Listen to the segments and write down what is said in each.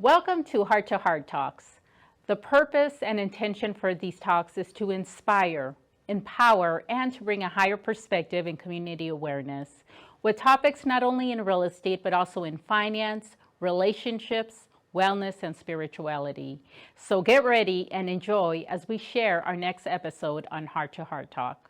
Welcome to Heart to Heart Talks. The purpose and intention for these talks is to inspire, empower, and to bring a higher perspective and community awareness with topics not only in real estate, but also in finance, relationships, wellness, and spirituality. So get ready and enjoy as we share our next episode on Heart to Heart Talk.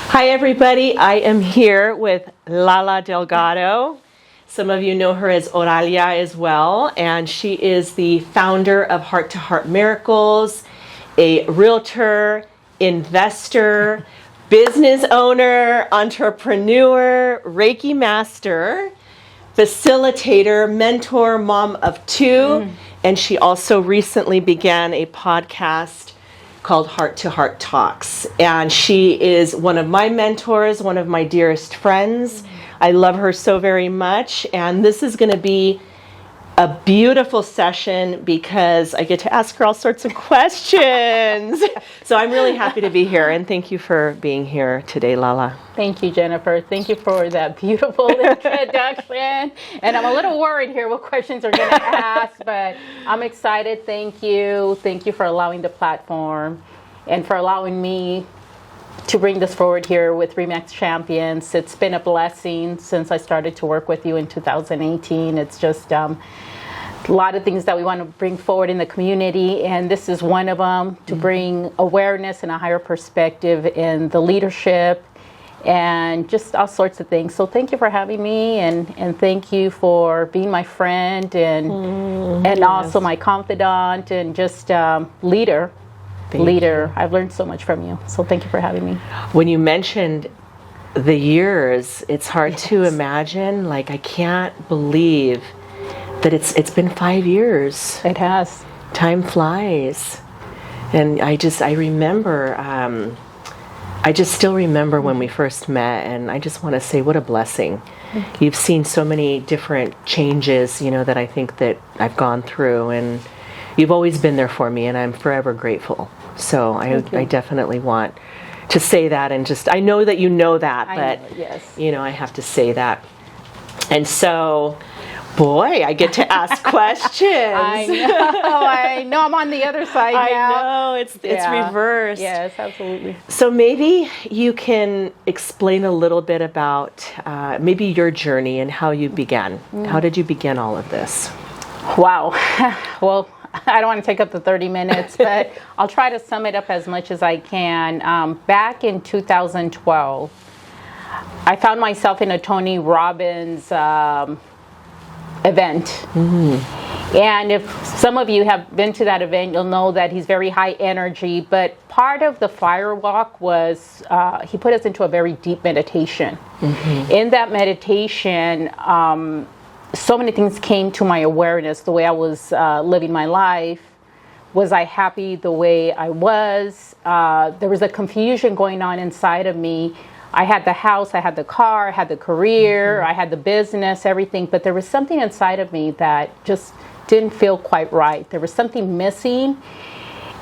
Hi everybody, I am here with Lala Delgado. Some of you know her as Oralia as well, and she is the founder of Heart to Heart Miracles, a realtor, investor, business owner, entrepreneur, Reiki master, facilitator, mentor, mom of two, and she also recently began a podcast called Heart to Heart Talks. And she is one of my mentors, one of my dearest friends. I love her so very much. And this is going to be a beautiful session because I get to ask her all sorts of questions. So I'm really happy to be here. And thank you for being here today, Lala. Thank you, Jennifer. Thank you for that beautiful introduction. And I'm a little worried here what questions are going to ask, but I'm excited. Thank you. Thank you for allowing the platform and for allowing me to bring this forward here with REMAX Champions. It's been a blessing since I started to work with you in 2018. It's just a lot of things that we want to bring forward in the community, and this is one of them, to bring awareness and a higher perspective in the leadership and just all sorts of things. So thank you for having me, and thank you for being my friend and also my confidant and just leader. I've learned so much from you. So thank you for having me. When you mentioned the years, it's hard to imagine. Like, I can't believe that it's been 5 years. It has. Time flies. And I remember, I just still remember when we first met, and I just want to say what a blessing. You've seen so many different changes, that I think that I've gone through, and you've always been there for me, and I'm forever grateful. So I definitely want to say that, and I know that you know that, but yes. I have to say that. And so, boy, I get to ask questions. I know. I'm on the other side now. I know. It's reversed. Yes, absolutely. So maybe you can explain a little bit about maybe your journey and how you began. How did you begin all of this? Wow. Well, I don't want to take up the 30 minutes, but I'll try to sum it up as much as I can. Back in 2012, I found myself in a Tony Robbins event. And if some of you have been to that event, you'll know that he's very high energy, but part of the fire walk was he put us into a very deep meditation. In that meditation, so many things came to my awareness. The way I was living my life. Was I happy the way I was? There was a confusion going on inside of me. I had the house, I had the car, I had the career, I had the business, everything, but there was something inside of me that just didn't feel quite right. There was something missing.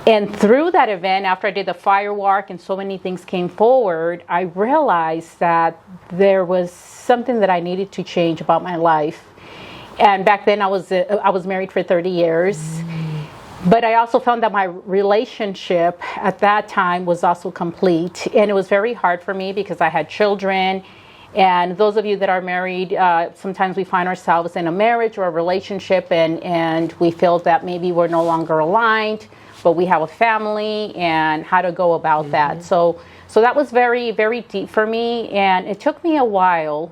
And through that event, after I did the fire walk and so many things came forward, I realized that there was something that I needed to change about my life. And back then I was married for 30 years. But I also found that my relationship at that time was also complete. And it was very hard for me because I had children. And those of you that are married, sometimes we find ourselves in a marriage or a relationship and we feel that maybe we're no longer aligned, but we have a family, and how to go about that. So that was very, very deep for me. And it took me a while,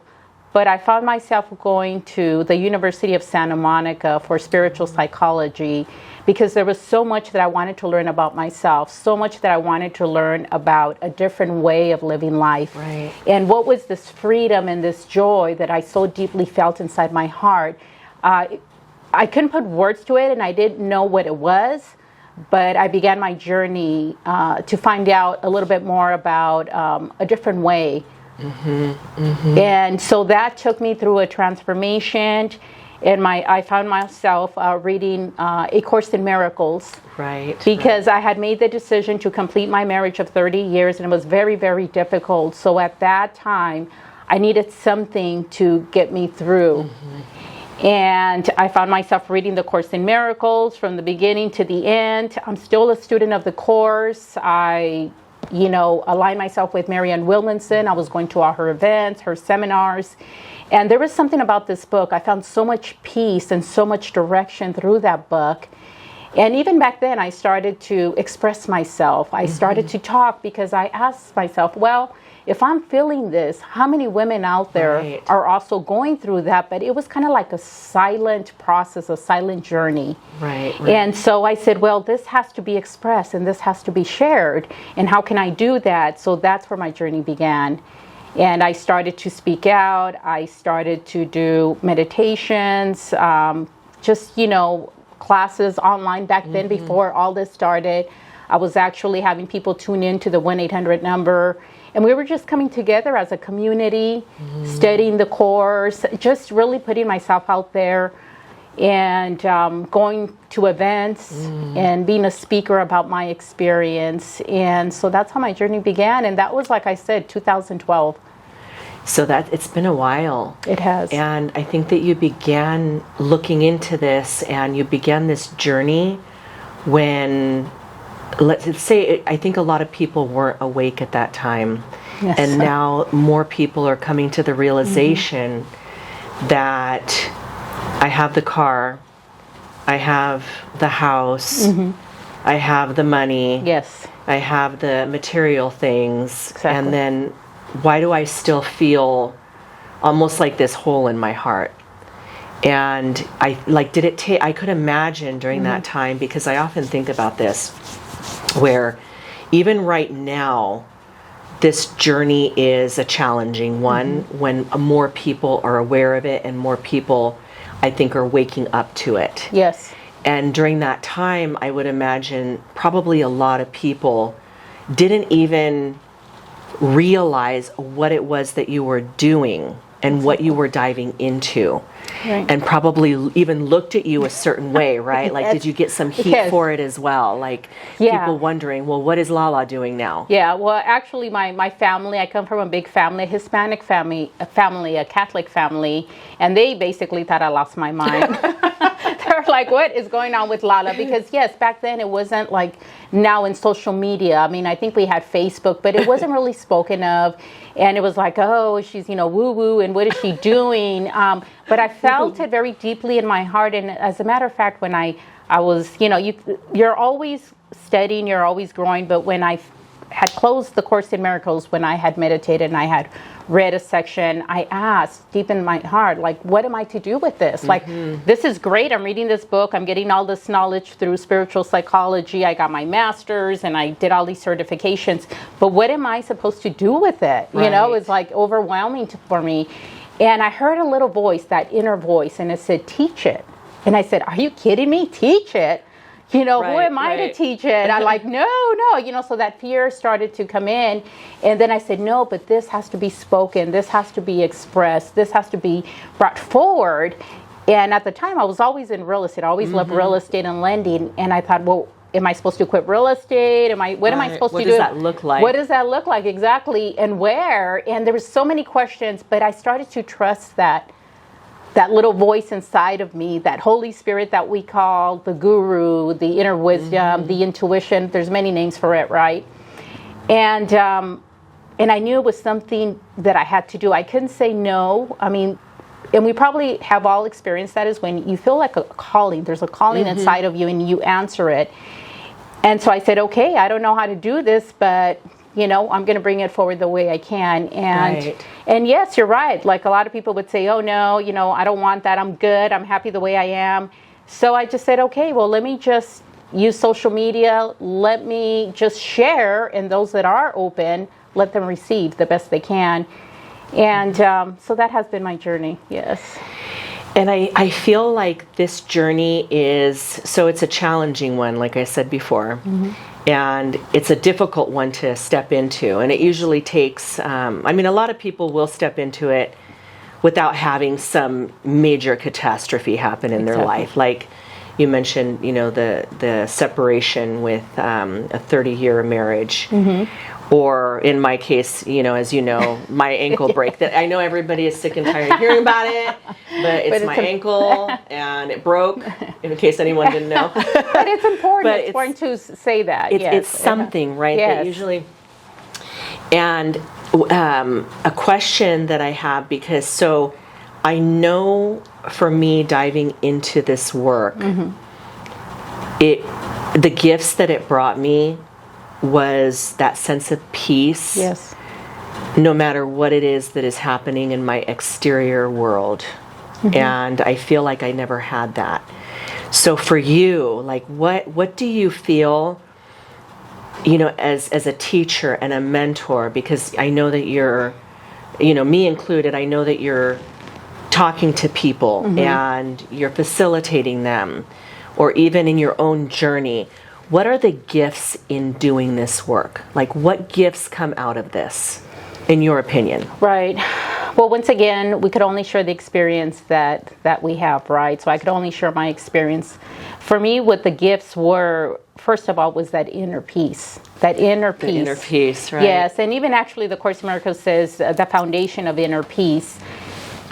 but I found myself going to the University of Santa Monica for spiritual psychology, because there was so much that I wanted to learn about myself, so much that I wanted to learn about a different way of living life. Right. And what was this freedom and this joy that I so deeply felt inside my heart? I couldn't put words to it, and I didn't know what it was, but I began my journey to find out a little bit more about a different way. And so that took me through a transformation. And I found myself reading A Course in Miracles. Right. Because I had made the decision to complete my marriage of 30 years, and it was very, very difficult. So at that time, I needed something to get me through. And I found myself reading the Course in Miracles from the beginning to the end. I'm still a student of the course. I aligned myself with Marianne Williamson. I was going to all her events, her seminars. And there was something about this book. I found so much peace and so much direction through that book. And even back then, I started to express myself. I started to talk because I asked myself, well, if I'm feeling this, how many women out there are also going through that? But it was kind of like a silent process, a silent journey. Right. And so I said, well, this has to be expressed and this has to be shared. And how can I do that? So that's where my journey began. And I started to speak out. I started to do meditations, classes online back then before all this started. I was actually having people tune in to the 1-800 number. And we were just coming together as a community, studying the course, just really putting myself out there and going to events and being a speaker about my experience. And so that's how my journey began. And that was, like I said, 2012. So that it's been a while. It has. And I think that you began looking into this and you began this journey when, let's say, I think a lot of people weren't awake at that time. Yes. And now more people are coming to the realization that I have the car, I have the house, I have the money, Yes. I have the material things, Exactly. and then why do I still feel almost like this hole in my heart? And I could imagine during that time, because I often think about this, where even right now, this journey is a challenging one when more people are aware of it and more people, I think, are waking up to it. Yes. And during that time, I would imagine probably a lot of people didn't even realize what it was that you were doing and what you were diving into. Right. And probably even looked at you a certain way, right? Like, did you get some heat for it as well? Like, people wondering, well, what is Lala doing now? Yeah, well, actually, my family, I come from a big family, a Hispanic family, a Catholic family, and they basically thought I lost my mind. They're like, what is going on with Lala? Because, yes, back then it wasn't like now in social media. I mean, I think we had Facebook, but it wasn't really spoken of. And it was like, oh, she's, woo-woo, and what is she doing? But I felt it very deeply in my heart. And as a matter of fact, when I was, you're always studying, you're always growing. But when I had closed the Course in Miracles, when I had meditated and I had read a section, I asked deep in my heart, like, what am I to do with this? Like, this is great. I'm reading this book. I'm getting all this knowledge through spiritual psychology. I got my master's and I did all these certifications. But what am I supposed to do with it? Right. It's like overwhelming for me. And I heard a little voice, that inner voice, and it said, teach it. And I said, are you kidding me? Teach it? Who am I to teach it? I'm like, no. So that fear started to come in. And then I said, no, but this has to be spoken. This has to be expressed. This has to be brought forward. And at the time, I was always in real estate. I always loved real estate and lending. And I thought, well, am I supposed to quit real estate? What am I supposed to do? What does that look like? What does that look like exactly? And where? And there were so many questions, but I started to trust that little voice inside of me, that Holy Spirit that we call the guru, the inner wisdom, the intuition. There's many names for it, right? And I knew it was something that I had to do. I couldn't say no. I mean, and we probably have all experienced that, is when you feel like a calling. There's a calling inside of you and you answer it. And so I said, okay, I don't know how to do this, but I'm going to bring it forward the way I can. And yes, you're right. Like, a lot of people would say, oh no, I don't want that. I'm good. I'm happy the way I am. So I just said, okay, well, let me just use social media. Let me just share. And those that are open, let them receive the best they can. And so that has been my journey. Yes. And I feel like this journey it's a challenging one, like I said before. And it's a difficult one to step into. And it usually takes, a lot of people will step into it without having some major catastrophe happen in their life. Like you mentioned, you know, the separation with a 30-year marriage. Or in my case, you know, as you know, my ankle break that I know everybody is sick and tired of hearing about it, but it's my ankle and it broke, in case anyone didn't know. But it's important. It's important to say that. It's something, right? That usually. And a question that I have, because so I know for me diving into this work, the gifts that it brought me was that sense of peace. Yes. No matter what it is that is happening in my exterior world. And I feel like I never had that. So for you, like what do you feel, you know, as a teacher and a mentor, because I know that you're, you know, me included, I know that you're talking to people and you're facilitating them, or even in your own journey. What are the gifts in doing this work? Like, what gifts come out of this, in your opinion? Right. Well, once again, we could only share the experience that we have, right? So I could only share my experience. For me, what the gifts were, first of all, was that inner peace. That inner peace. The inner peace, right? Yes, and even actually the Course in Miracles says the foundation of inner peace.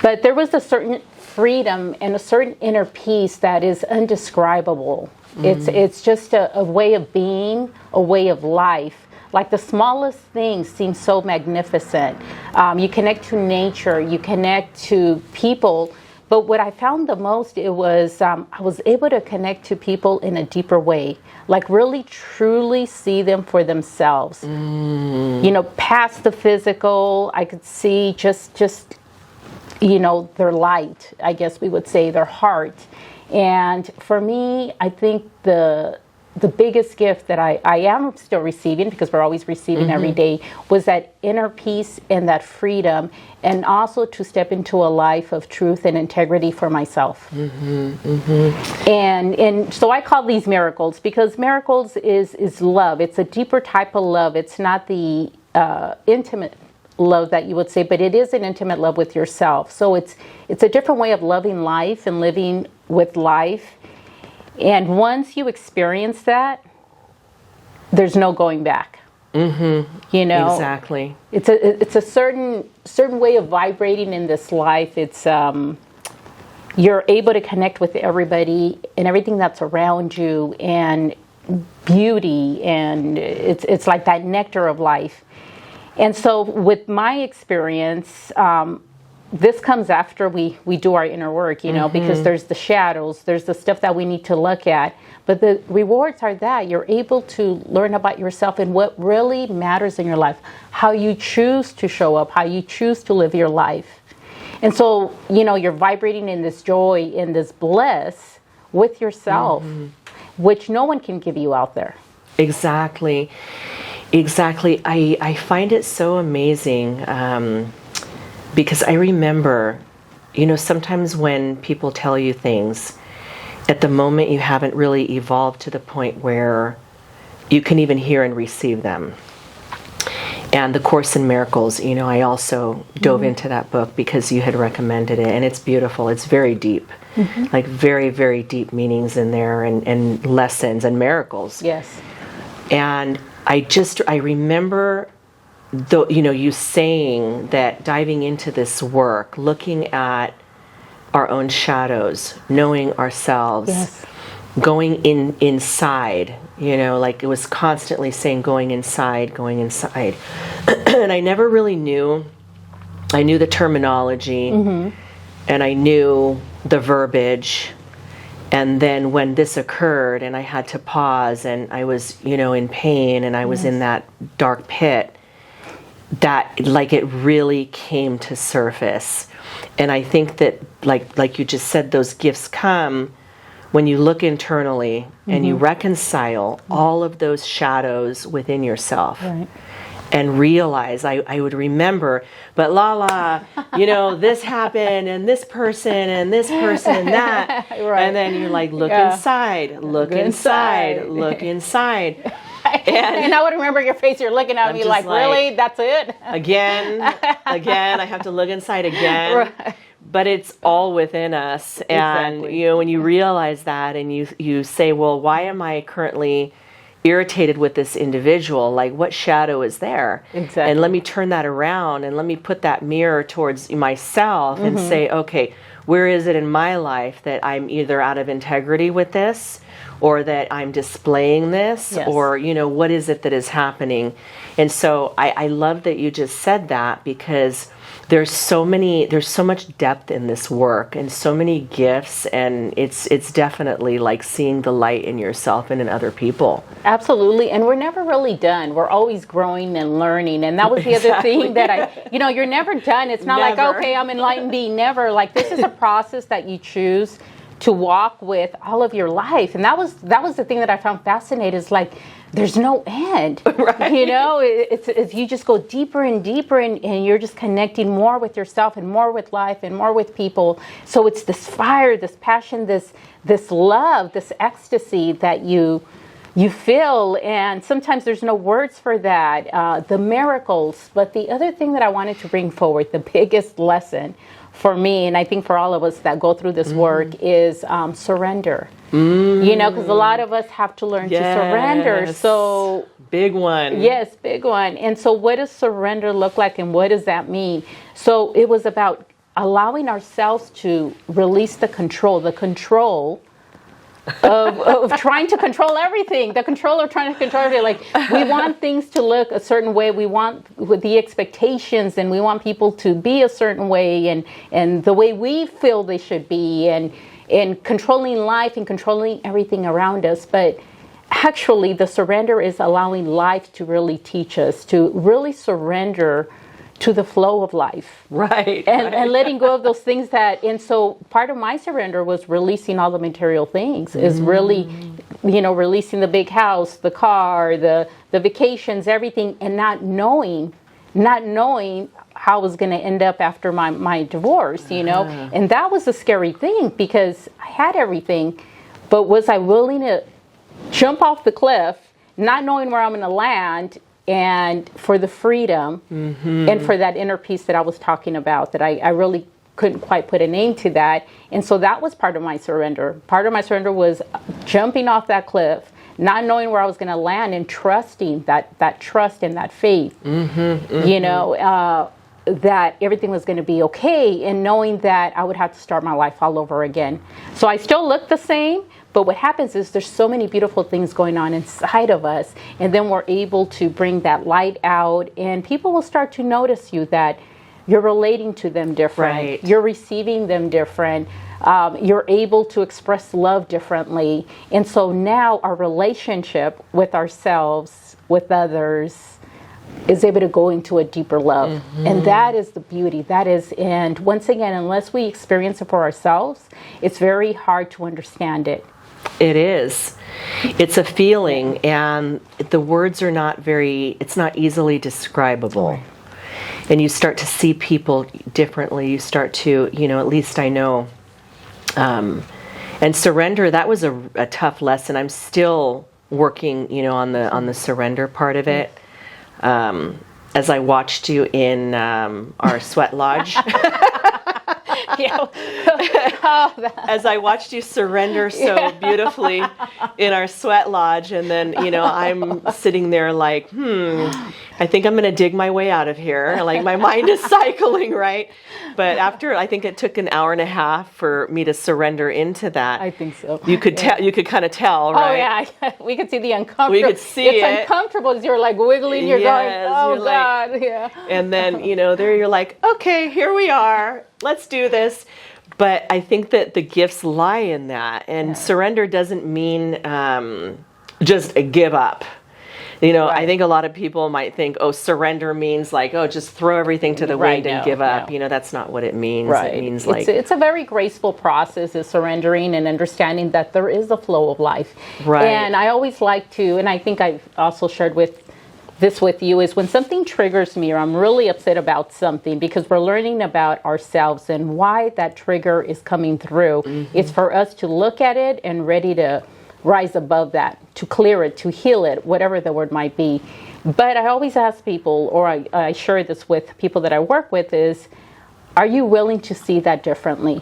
But there was a certain freedom and a certain inner peace that is indescribable. It's just a way of being, a way of life. Like the smallest things seem so magnificent. You connect to nature, you connect to people. But what I found the most, it was I was able to connect to people in a deeper way. Like really, truly see them for themselves. You know, past the physical, I could see just you know, their light, I guess we would say, their heart. And for me, I think the biggest gift that I am still receiving, because we're always receiving every day, was that inner peace and that freedom, and also to step into a life of truth and integrity for myself. And so I call these miracles, because miracles is love. It's a deeper type of love. It's not the intimate love that you would say, but it is an intimate love with yourself. So it's a different way of loving life and living with life. And once you experience that, there's no going back. You know, exactly. It's a certain way of vibrating in this life. It's you're able to connect with everybody and everything that's around you, and beauty, and it's like that nectar of life. And so with my experience, this comes after we do our inner work, you know, because there's the shadows, there's the stuff that we need to look at. But the rewards are that you're able to learn about yourself and what really matters in your life, how you choose to show up, how you choose to live your life. And so, you know, you're vibrating in this joy, in this bliss with yourself, which no one can give you out there. Exactly. I find it so amazing because I remember, you know, sometimes when people tell you things, at the moment you haven't really evolved to the point where you can even hear and receive them. And the Course in Miracles, you know, I also dove into that book because you had recommended it, and it's beautiful. It's very deep, like very, very deep meanings in there, and lessons and miracles. Yes. And I remember, you know, you saying that diving into this work, looking at our own shadows, knowing ourselves, going inside, you know, like it was constantly saying going inside. And I never really knew. I knew the terminology, and I knew the verbiage. And then when this occurred and I had to pause and I was, you know, in pain and I was in that dark pit, that like it really came to surface. And I think that like you just said, those gifts come when you look internally and you reconcile all of those shadows within yourself. Right. And realize, I would remember, but Lala, you know, this happened, and this person, and that. Right. And then you're like, look inside. And I would remember your face. You're looking at me like, really? That's it? Again, I have to look inside again. Right. But it's all within us. And, Exactly. you know, when you realize that and you say, well, why am I currently irritated with this individual? Like, what shadow is there? Exactly. And let me turn that around and let me put that mirror towards myself and say, okay, where is it in my life that I'm either out of integrity with this, or that I'm displaying this, Yes. or, you know, what is it that is happening? And so I love that you just said that, because there's so much depth in this work and so many gifts, and it's definitely like seeing the light in yourself and in other people. Absolutely. And we're never really done. We're always growing and learning. And that was the other thing that you're never done. It's not Never. like, okay, I'm enlightened being. Never. Like, this is a process that you choose to walk with all of your life. And that was the thing that I found fascinating, is like, there's no end. Right. You know, it's you just go deeper and deeper, and you're just connecting more with yourself and more with life and more with people. So it's this fire, this passion, this love, this ecstasy that you feel, and sometimes there's no words for that. The miracles. But the other thing that I wanted to bring forward, the biggest lesson for me, and I think for all of us that go through this work, is surrender. You know, because a lot of us have to learn to surrender. So big one. Yes, big one. And so what does surrender look like, and what does that mean? So it was about allowing ourselves to release the control of trying to control everything, the control of trying to control everything. Like, we want things to look a certain way, we want with the expectations, and we want people to be a certain way, and the way we feel they should be, and controlling life and controlling everything around us. But actually, the surrender is allowing life to really teach us, to really surrender to the flow of life. Right. And letting go of those things and so part of my surrender was releasing all the material things, is really, releasing the big house, the car, the vacations, everything, and not knowing how I was going to end up after my divorce, and that was a scary thing, because I had everything, but was I willing to jump off the cliff, not knowing where I'm going to land, and for the freedom and for that inner peace that I was talking about, that I really couldn't quite put a name to that. And so that was part of my surrender. Part of my surrender was jumping off that cliff, not knowing where I was going to land, and trusting that trust and that faith, that everything was going to be okay, and knowing that I would have to start my life all over again. So I still look the same, but what happens is there's so many beautiful things going on inside of us, and then we're able to bring that light out, and people will start to notice you, that you're relating to them different, right. You're receiving them different, you're able to express love differently. And so now our relationship with ourselves, with others, is able to go into a deeper love. And that is the beauty. And once again, unless we experience it for ourselves, it's very hard to understand it. It is. It's a feeling, and the words are it's not easily describable. Right. And you start to see people differently. You start to, at least I know. And surrender, that was a tough lesson. I'm still working, on the surrender part of it. As I watched you in our sweat lodge. As I watched you surrender so beautifully in our sweat lodge, and then, I'm sitting there like, I think I'm going to dig my way out of here. Like, my mind is cycling, right? But after, I think it took an hour and a half for me to surrender into that. I think so. You could tell, you could kind of tell, right? Oh yeah, we could see the uncomfortable. We could see it's it. Uncomfortable as you're like wiggling. You're yes, going, oh you're God, like, yeah. And then, there you're like, okay, here we are. Let's do this. But I think that the gifts lie in that. And surrender doesn't mean just a give up. Right. I think a lot of people might think, surrender means like, just throw everything to the wind and give up. No. That's not what it means. Right. It means like... It's a very graceful process, is surrendering and understanding that there is a flow of life. Right. And I always like to, and I think I've also shared with you, is when something triggers me, or I'm really upset about something, because we're learning about ourselves and why that trigger is coming through. It's for us to look at it and ready to rise above that, clear it, to heal it, whatever the word might be. But I always ask people, or I share this with people that I work with, is, are you willing to see that differently?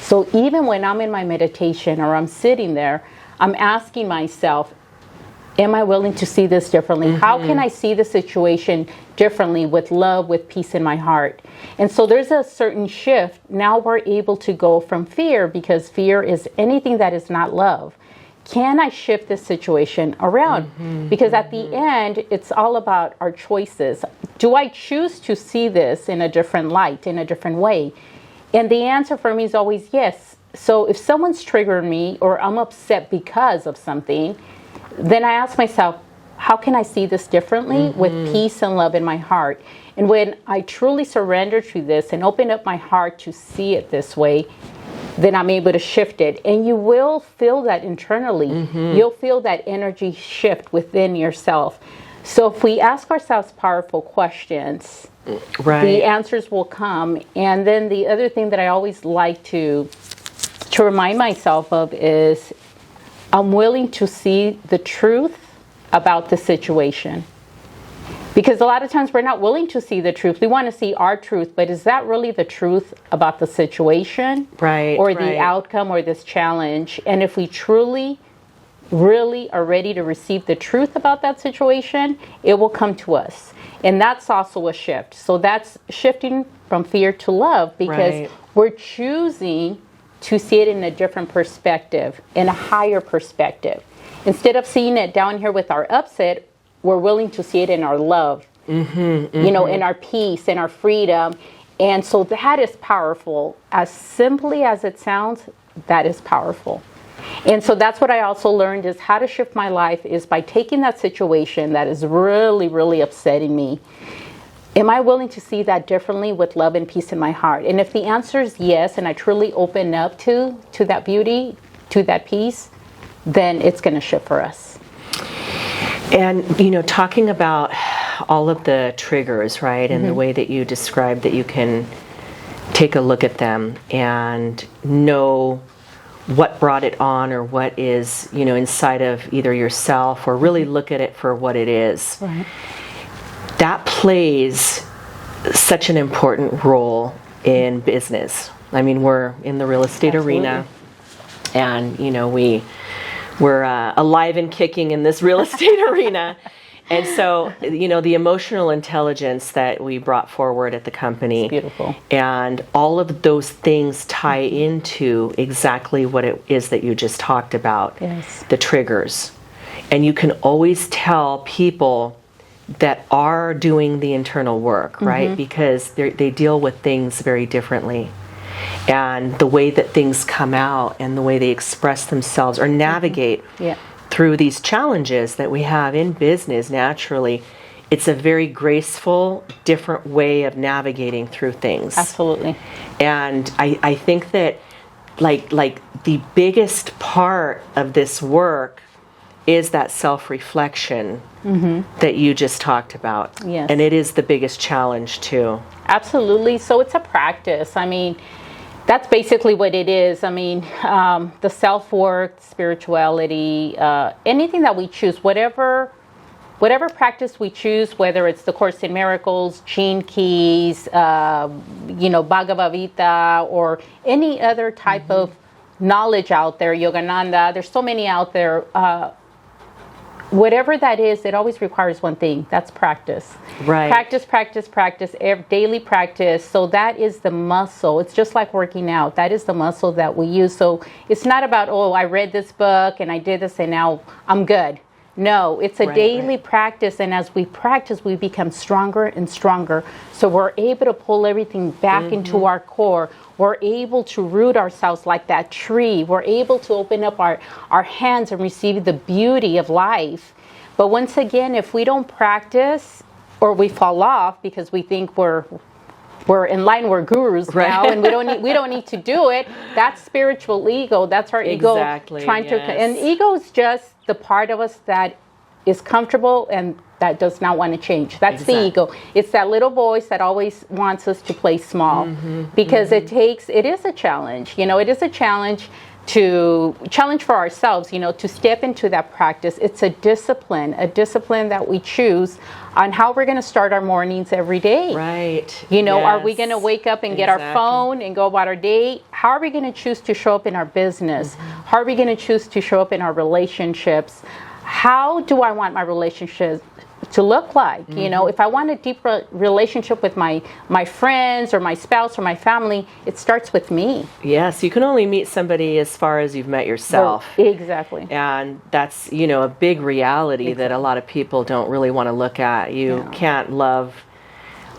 So even when I'm in my meditation or I'm sitting there, I'm asking myself, am I willing to see this differently? How can I see the situation differently, with love, with peace in my heart? And so there's a certain shift. Now we're able to go from fear, because fear is anything that is not love. Can I shift this situation around? Because at the end, it's all about our choices. Do I choose to see this in a different light, in a different way? And the answer for me is always yes. So if someone's triggered me, or I'm upset because of something, then I ask myself, how can I see this differently with peace and love in my heart? And when I truly surrender to this and open up my heart to see it this way, then I'm able to shift it. And you will feel that internally. You'll feel that energy shift within yourself. So if we ask ourselves powerful questions, the answers will come. And then the other thing that I always like to remind myself of is, I'm willing to see the truth about the situation. Because a lot of times we're not willing to see the truth. We want to see our truth, but is that really the truth about the situation? Or the outcome, or this challenge? And if we truly, really are ready to receive the truth about that situation, it will come to us. And that's also a shift. So that's shifting from fear to love, because we're choosing to see it in a different perspective, in a higher perspective. Instead of seeing it down here with our upset, we're willing to see it in our love, you know, in our peace, in our freedom. And so that is powerful. As simply as it sounds, that is powerful. And so that's what I also learned, is how to shift my life is by taking that situation that is really, really upsetting me. Am I willing to see that differently with love and peace in my heart? And if the answer is yes, and I truly open up to that beauty, to that peace, then it's going to shift for us. And, you know, talking about all of the triggers, right, and the way that you described that you can take a look at them and know what brought it on, or what is, you know, inside of either yourself, or really look at it for what it is. That plays such an important role in business. I mean, we're in the real estate arena, and, you know, we're alive and kicking in this real estate arena. And so, you know, the emotional intelligence that we brought forward at the company, it's beautiful. And all of those things tie into exactly what it is that you just talked about, the triggers. And you can always tell people that are doing the internal work, right? Because they deal with things very differently. And the way that things come out, and the way they express themselves or navigate through these challenges that we have in business naturally, it's a very graceful, different way of navigating through things. Absolutely. And I think that like the biggest part of this work is that self-reflection that you just talked about. Yes. And it is the biggest challenge too. Absolutely. So it's a practice. I mean, that's basically what it is. I mean, the self-work, spirituality, anything that we choose, whatever practice we choose, whether it's the Course in Miracles, Gene Keys, you know, Bhagavad Gita, or any other type of knowledge out there, Yogananda, there's so many out there. Whatever that is, it always requires one thing. That's practice. Practice, daily practice. So that is the muscle. It's just like working out. That is the muscle that we use. So it's not about, oh, I read this book and I did this and now I'm good. No, it's a daily practice. And as we practice, we become stronger and stronger. So we're able to pull everything back into our core. We're able to root ourselves like that tree. We're able to open up our hands and receive the beauty of life. But once again, if we don't practice, or we fall off because we think we're in line, we're gurus now, and we don't need to do it, that's spiritual ego. That's our ego trying to. And ego is just the part of us that is comfortable and that does not want to change. That's the ego. It's that little voice that always wants us to play small, because it is a challenge. You know, it is a challenge challenge for ourselves, to step into that practice. It's a discipline that we choose on how we're going to start our mornings every day. Right. Are we going to wake up and get our phone and go about our day? How are we going to choose to show up in our business? How are we going to choose to show up in our relationships? How do I want my relationships to look like? If I want a deep relationship with my friends or my spouse or my family, it starts with me. Yes, you can only meet somebody as far as you've met yourself. Exactly. And that's, a big reality that a lot of people don't really want to look at. You can't love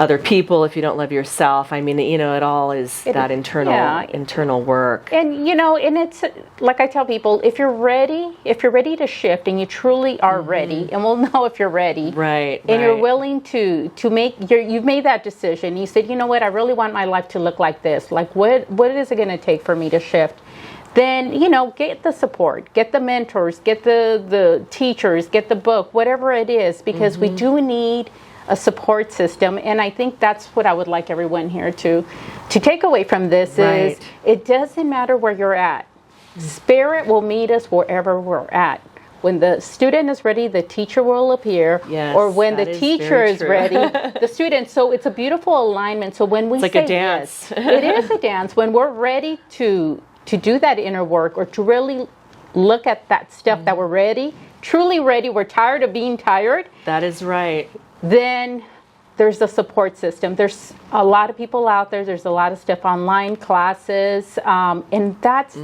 other people if you don't love yourself. I mean, it all is that internal work. And and it's like I tell people, if you're ready to shift, and you truly are ready, and we'll know if you're ready, right? And you're willing to make you've made that decision. You said, what, I really want my life to look like this. Like, what is it going to take for me to shift? Then get the support, get the mentors, get the teachers, get the book, whatever it is, because we do need a support system. And I think that's what I would like everyone here to take away from this is it doesn't matter where you're at. Spirit will meet us wherever we're at. When the student is ready, the teacher will appear. Yes, or when the teacher is ready, the student. So it's a beautiful alignment. So when we say like a dance. Yes, it is a dance. When we're ready to do that inner work, or to really look at that stuff that we're ready, truly ready, we're tired of being tired. That is right. Then there's the support system. There's a lot of people out there. There's a lot of stuff online, classes, and that's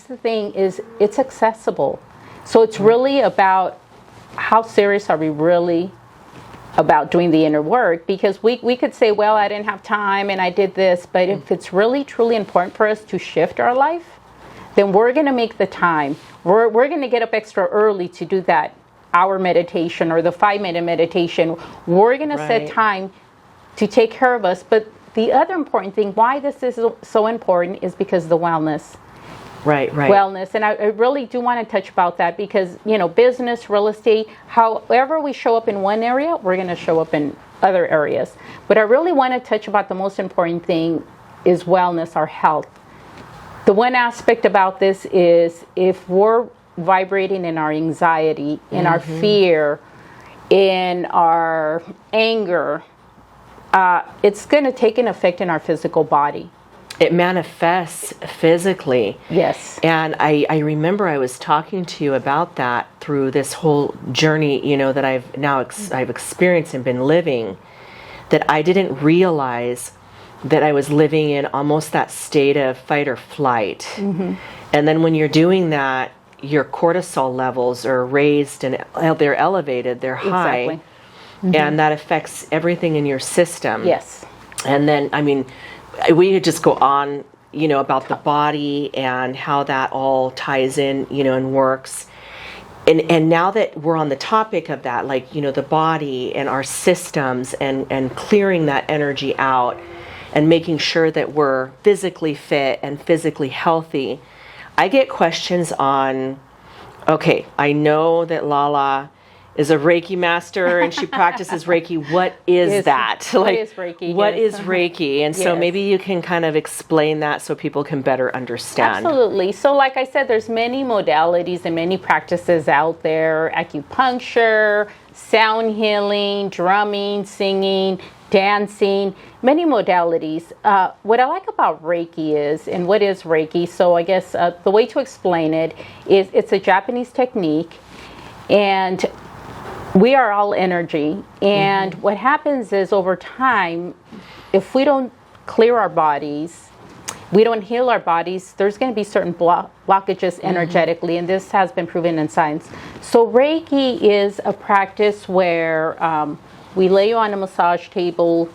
the thing, is it's accessible. So it's really about how serious are we really about doing the inner work, because we could say, well, I didn't have time and I did this, but if it's really truly important for us to shift our life, then we're going to make the time. We're going to get up extra early to do that hour meditation or the 5-minute meditation. We're going to set time to take care of us. But the other important thing, why this is so important, is because of the wellness. Right. Wellness. And I really do want to touch about that, because, business, real estate, however we show up in one area, we're going to show up in other areas. But I really want to touch about the most important thing is wellness, our health. The one aspect about this is, if we're vibrating in our anxiety, in our fear, in our anger, it's going to take an effect in our physical body. It manifests physically. Yes. And I remember I was talking to you about that through this whole journey, that I've experienced and been living, that I didn't realize that I was living in almost that state of fight or flight. And then when you're doing that, your cortisol levels are raised and they're elevated, they're high. Exactly. And that affects everything in your system. Yes. And then, we could just go on, about the body and how that all ties in, and works. And now that we're on the topic of that, the body and our systems and clearing that energy out and making sure that we're physically fit and physically healthy, I get questions on, okay, I know that Lala is a Reiki master and she practices Reiki. What is that? What is Reiki? What is Reiki? And so maybe you can kind of explain that so people can better understand. Absolutely. So like I said, there's many modalities and many practices out there: acupuncture, sound healing, drumming, singing, dancing, many modalities. What I like about Reiki is, and what is Reiki? So I guess the way to explain it is, it's a Japanese technique, and we are all energy. And what happens is, over time, if we don't clear our bodies, we don't heal our bodies, there's going to be certain blockages energetically, and this has been proven in science. So Reiki is a practice where we lay you on a massage table,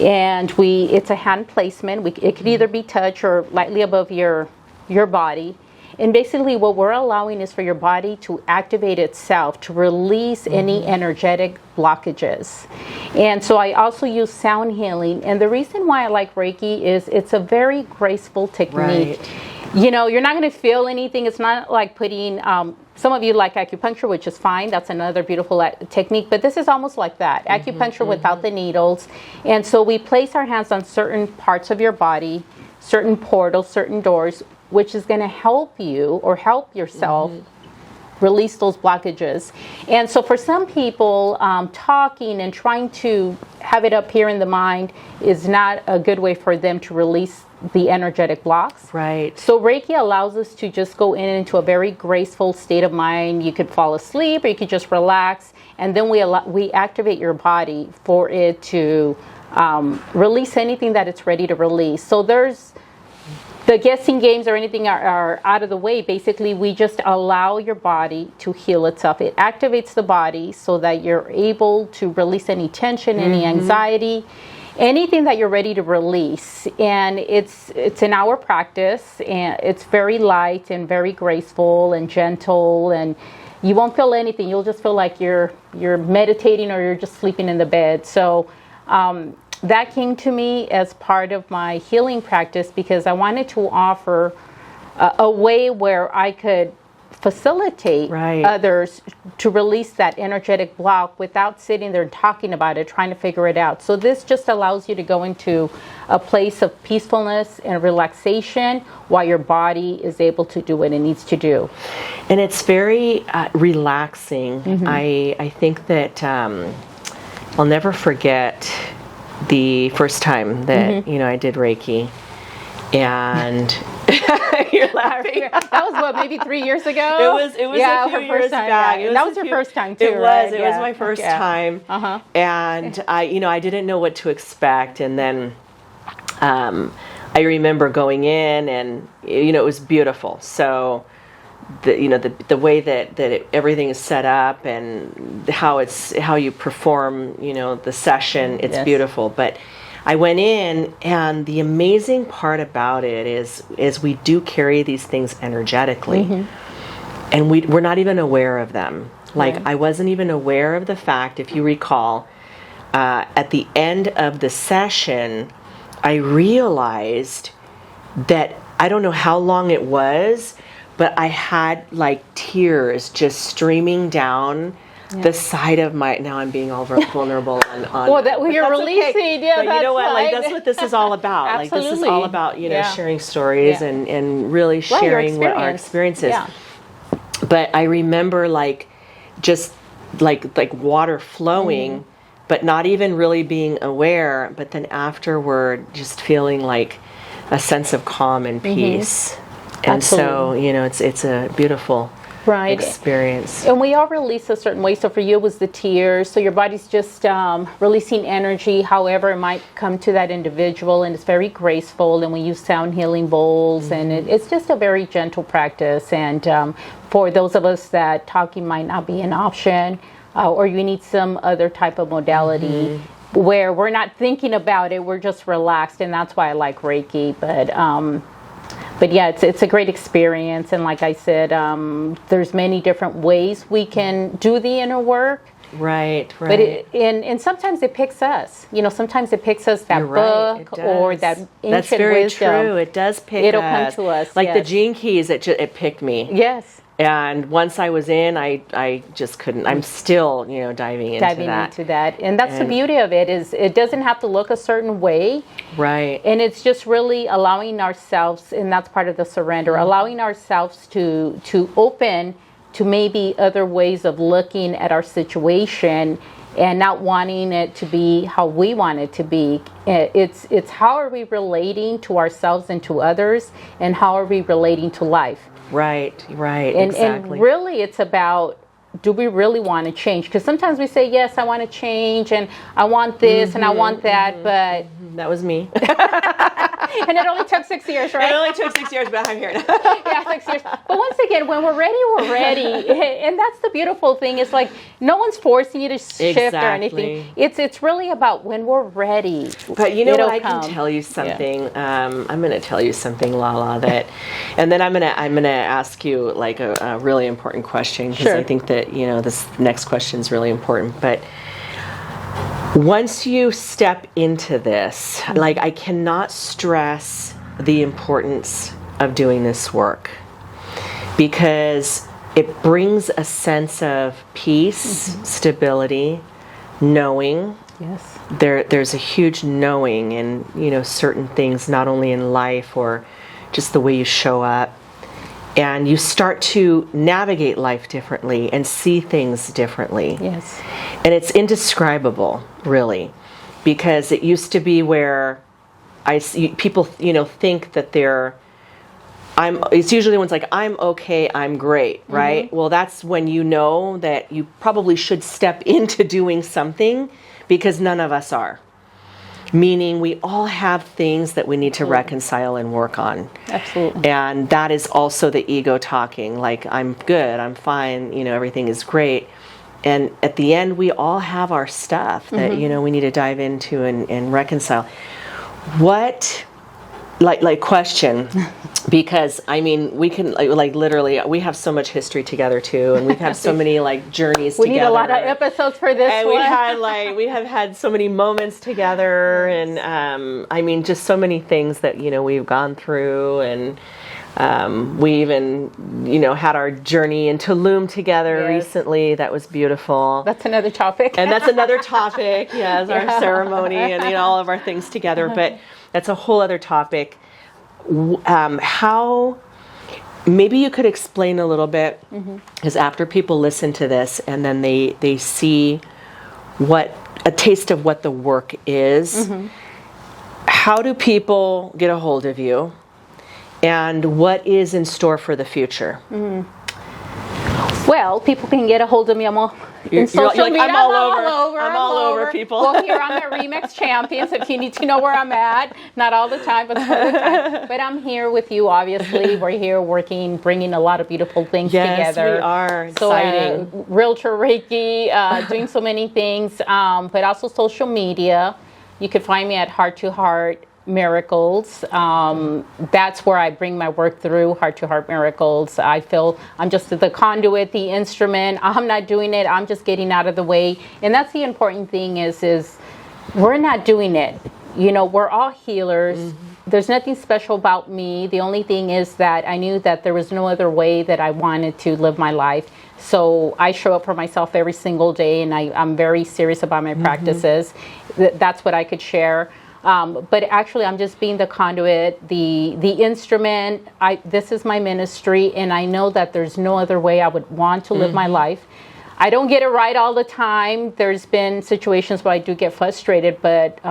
and it's a hand placement. It could either be touch or lightly above your body. And basically what we're allowing is for your body to activate itself, to release any energetic blockages. And so I also use sound healing. And the reason why I like Reiki is it's a very graceful technique. Right. You're not going to feel anything. It's not like putting, some of you like acupuncture, which is fine. That's another beautiful technique. But this is almost like that, acupuncture without the needles. And so we place our hands on certain parts of your body, certain portals, certain doors. which is going to help you or help yourself release those blockages. And so for some people, talking and trying to have it up here in the mind is not a good way for them to release the energetic blocks. Right. So Reiki allows us to just go into a very graceful state of mind. You could fall asleep or you could just relax, and then we activate your body for it to release anything that it's ready to release. So there's the guessing games or anything are out of the way. Basically, we just allow your body to heal itself. It activates the body so that you're able to release any tension, any anxiety, anything that you're ready to release. And it's an hour practice, and it's very light and very graceful and gentle, and you won't feel anything. You'll just feel like you're meditating or you're just sleeping in the bed. So that came to me as part of my healing practice because I wanted to offer a way where I could facilitate others to release that energetic block without sitting there and talking about it, trying to figure it out. So this just allows you to go into a place of peacefulness and relaxation while your body is able to do what it needs to do. And it's very relaxing. I think that I'll never forget the first time that I did Reiki, and you're laughing. That was what, maybe 3 years ago? It was a few years back. That was your first time too, It was. right? It was my first time, and I didn't know what to expect, and then I remember going in, and it was beautiful. So the way that everything is set up and how you perform the session, it's beautiful. But I went in, and the amazing part about it is we do carry these things energetically, and we're not even aware of them. Like I wasn't even aware of the fact, if you recall, at the end of the session, I realized that I don't know how long it was, but I had like tears just streaming down the side of my. Now I'm being all vulnerable on. Well, you're releasing. Okay. Yeah, but you know what? Like that's what this is all about. Absolutely. Like this is all about sharing stories and really sharing what our experiences. Yeah. But I remember just like water flowing, but not even really being aware. But then afterward, just feeling like a sense of calm and peace. And Absolutely. So, it's a beautiful experience. And we all release a certain way. So for you, it was the tears. So your body's just releasing energy, however it might come to that individual. And it's very graceful. And we use sound healing bowls. And it's just a very gentle practice. And for those of us that talking might not be an option, or you need some other type of modality where we're not thinking about it, we're just relaxed. And that's why I like Reiki. But yeah, it's a great experience, and like I said, there's many different ways we can do the inner work. Right. But and sometimes it picks us. Sometimes it picks us that book or that ancient That's very wisdom. true. It does pick us. It'll come to us. Like the Gene Keys, it picked me. Yes. And once I was in, I just couldn't. I'm still, diving into that. And that's the beauty of it, is it doesn't have to look a certain way. Right. And it's just really allowing ourselves, and that's part of the surrender, allowing ourselves to open to maybe other ways of looking at our situation and not wanting it to be how we want it to be. It's how are we relating to ourselves and to others, and how are we relating to life? Right, exactly. And really it's about, do we really want to change? Because sometimes we say, yes, I want to change, and I want this, and I want that, but... That was me. And it only took 6 years, right? It only took 6 years, but I'm here now. Yeah, 6 years. But once again, when we're ready, we're ready. And that's the beautiful thing. It's like no one's forcing you to shift or anything. It's really about when we're ready. But you know what? I can tell you something. Yeah. I'm going to tell you something, Lala, and then I'm going to ask you like a really important question, because I think that this next question is really important. But once you step into this, like I cannot stress the importance of doing this work, because it brings a sense of peace, stability, knowing. Yes. There's a huge knowing in certain things, not only in life or just the way you show up. And you start to navigate life differently and see things differently. Yes. And it's indescribable, really, because it used to be where I see people, think that it's usually when it's like, I'm okay, I'm great, right? Well, that's when you know that you probably should step into doing something, because none of us are. Meaning we all have things that we need to reconcile and work on. Absolutely. And that is also the ego talking, like, I'm good, I'm fine, everything is great. And at the end, we all have our stuff that, we need to dive into and reconcile. What, question, because, we can, literally, we have so much history together, too, and we've had so many, journeys we together. We need a lot of episodes for this and one. We have had so many moments together, and, just so many things that, we've gone through, and we even, had our journey in Tulum together recently. That was beautiful. That's another topic. And that's another topic, yes, our ceremony and, all of our things together, but that's a whole other topic. How, maybe you could explain a little bit, because after people listen to this and then they see a taste of what the work is, how do people get a hold of you, and what is in store for the future? Well, people can get a hold of me. I'm all in social media. I'm all over, people. Well, here I'm at REMAX Champions, if you need to know where I'm at. Not all the time, but some of the time. But I'm here with you, obviously. We're here working, bringing a lot of beautiful things together. Yes, we are. Exciting. So, Realtor Reiki, doing so many things, but also social media. You can find me at Heart to Heart Miracles. That's where I bring my work through, Heart to Heart Miracles. I feel I'm just the conduit, the instrument. I'm not doing it. I'm just getting out of the way. And that's the important thing is we're not doing it. We're all healers. There's nothing special about me. The only thing is that I knew that there was no other way that I wanted to live my life. So I show up for myself every single day, and I'm very serious about my practices. That's what I could share. But actually, I'm just being the conduit, the instrument. This is my ministry, and I know that there's no other way I would want to live my life. I don't get it right all the time. There's been situations where I do get frustrated, but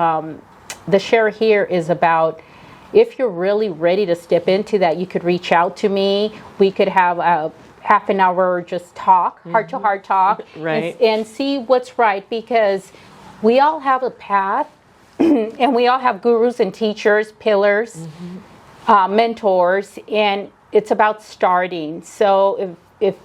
the share here is about, if you're really ready to step into that, you could reach out to me. We could have a half an hour just talk, heart-to-heart talk, right, and see what's right, because we all have a path. And we all have gurus and teachers, pillars, mentors, and it's about starting. So if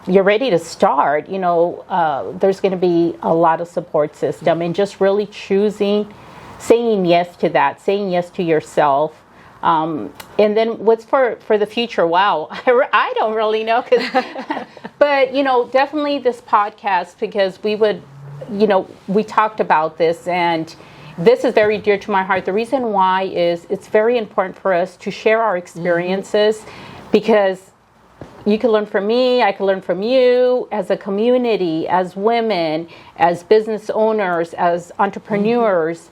you're ready to start, there's going to be a lot of support system, and just really saying yes to that, saying yes to yourself. And then what's for the future? Wow, I don't really know, but definitely this podcast, because we talked about this, and this is very dear to my heart. The reason why is it's very important for us to share our experiences, because you can learn from me, I can learn from you, as a community, as women, as business owners, as entrepreneurs.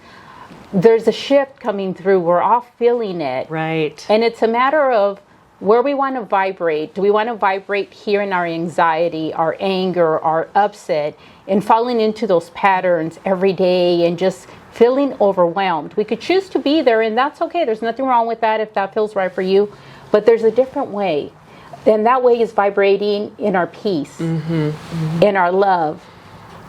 There's a shift coming through. We're all feeling it. Right. And it's a matter of where we want to vibrate. Do we want to vibrate here in our anxiety, our anger, our upset, and falling into those patterns every day and just feeling overwhelmed? We could choose to be there, and that's okay. There's nothing wrong with that if that feels right for you. But there's a different way. And that way is vibrating in our peace, in our love,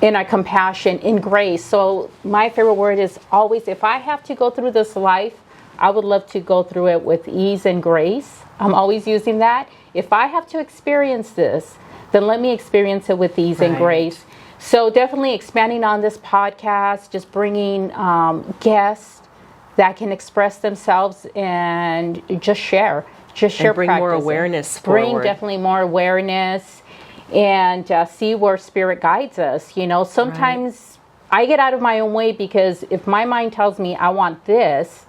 in our compassion, in grace. So my favorite word is always, if I have to go through this life, I would love to go through it with ease and grace. I'm always using that. If I have to experience this, then let me experience it with ease and grace. So definitely expanding on this podcast, just bringing guests that can express themselves and just share. And bring more awareness forward. Bring definitely more awareness, and see where spirit guides us. Sometimes I get out of my own way, because if my mind tells me I want this,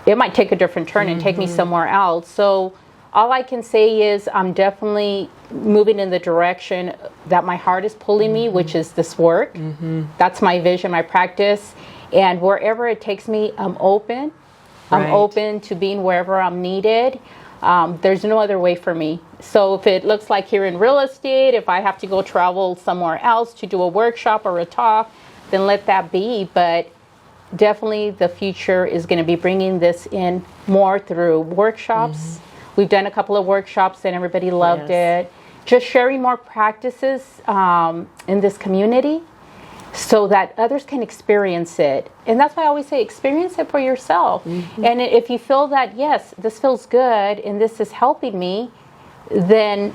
it might take a different turn and take me somewhere else. So all I can say is I'm definitely moving in the direction that my heart is pulling me, which is this work. That's my vision, my practice. And wherever it takes me, I'm open. I'm Right. open to being wherever I'm needed. There's no other way for me. So if it looks like here in real estate, if I have to go travel somewhere else to do a workshop or a talk, then let that be. But definitely the future is going to be bringing this in more through workshops. We've done a couple of workshops and everybody loved Yes. it. Just sharing more practices in this community so that others can experience it. And that's why I always say experience it for yourself. And if you feel that, yes, this feels good and this is helping me, then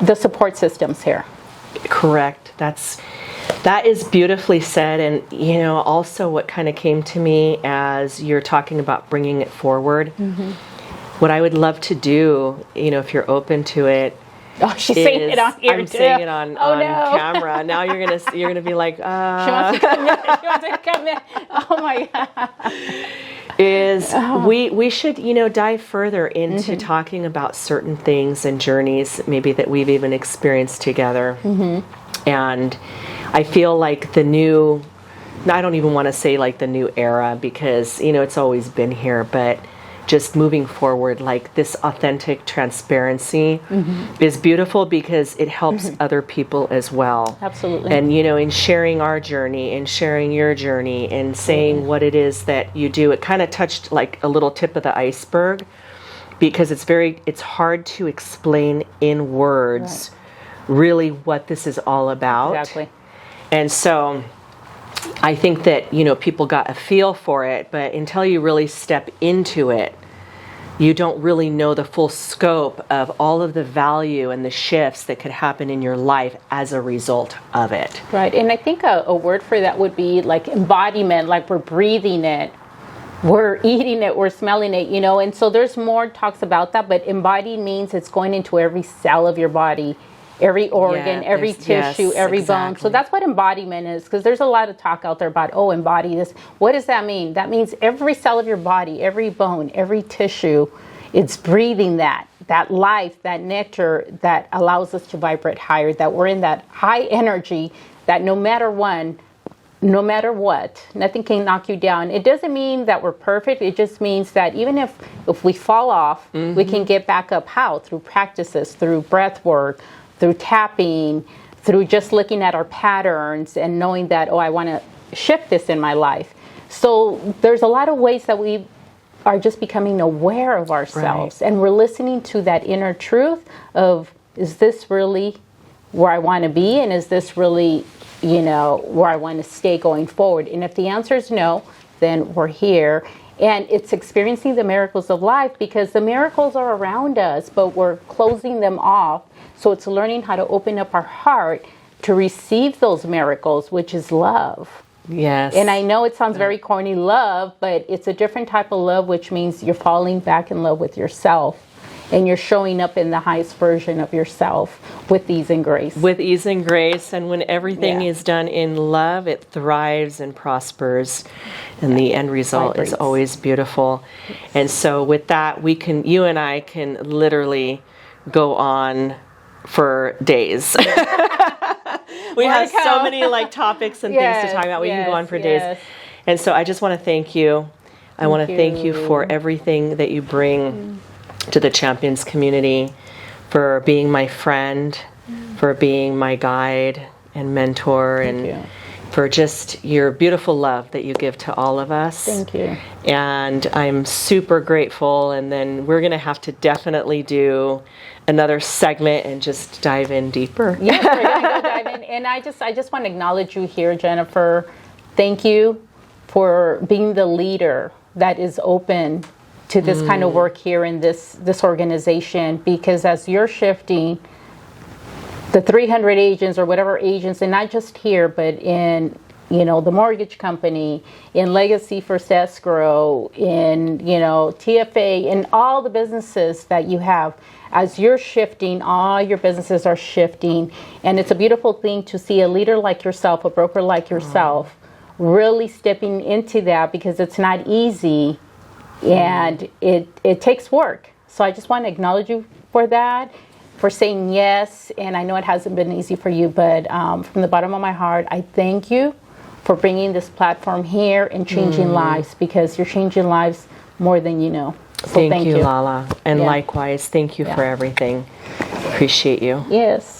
the support system's here. Correct. That is beautifully said. And, you know, also what kind of came to me as you're talking about bringing it forward, what I would love to do, you know, if you're open to it, Oh, she's saying it on here I'm too. saying it on no. camera. Now you're gonna be like, She wants to come in. She wants to come in. Oh my God. We should, you know, dive further into talking about certain things and journeys maybe that we've even experienced together. And I feel like I don't even want to say like the new era because, you know, it's always been here, but just moving forward, like this authentic transparency is beautiful because it helps other people as well. Absolutely. And, you know, in sharing our journey and sharing your journey and saying what it is that you do, it kind of touched like a little tip of the iceberg because it's hard to explain in words really what this is all about. Exactly. And so I think that, you know, people got a feel for it, but until you really step into it, you don't really know the full scope of all of the value and the shifts that could happen in your life as a result of it. Right. And I think a word for that would be like embodiment, like we're breathing it, we're eating it, we're smelling it, you know. And so there's more talks about that, but embodied means it's going into every cell of your body, every organ, every tissue, every bone. So that's what embodiment is, because there's a lot of talk out there about, oh, embody this. What does that mean? That means every cell of your body, every bone, every tissue, it's breathing that life, that nectar that allows us to vibrate higher, that we're in that high energy, that no matter what, nothing can knock you down. It doesn't mean that we're perfect. It just means that even if we fall off, we can get back up. How? Through practices, through breath work, through tapping, through just looking at our patterns and knowing that, oh, I want to shift this in my life. So there's a lot of ways that we are just becoming aware of ourselves. And we're listening to that inner truth of, is this really where I want to be? And is this really, you know, where I want to stay going forward? And if the answer is no, then we're here. And it's experiencing the miracles of life, because the miracles are around us, but we're closing them off. So it's learning how to open up our heart to receive those miracles, which is love. Yes. And I know it sounds very corny, love, but it's a different type of love, which means you're falling back in love with yourself. And you're showing up in the highest version of yourself with ease and grace. With ease and grace. And when everything is done in love, it thrives and prospers. And the end result is always beautiful. And so with that, you and I can literally go on for days. We have so many like topics and things to talk about. We can go on for days. And so I just want to thank you. I want to thank you for everything that you bring to the Champions community, for being my friend, for being my guide and mentor, and for just your beautiful love that you give to all of us. Thank you. And I'm super grateful. And then we're going to have to definitely do another segment and just dive in deeper. Yes, we're going to go dive in. And I just want to acknowledge you here, Jennifer. Thank you for being the leader that is open to this kind of work here in this organization, because as you're shifting the 300 agents or whatever agents, and not just here, but in, you know, the mortgage company, in Legacy First Escrow, in, you know, TFA, in all the businesses that you have, as you're shifting, all your businesses are shifting. And it's a beautiful thing to see a leader like yourself, a broker like yourself, really stepping into that, because it's not easy. And it takes work. So I just want to acknowledge you for that, for saying yes. And I know it hasn't been easy for you, but from the bottom of my heart, I thank you for bringing this platform here and changing lives, because you're changing lives more than you know. So Thank you, Lala. And Yeah. likewise, thank you for everything. Appreciate you. Yes.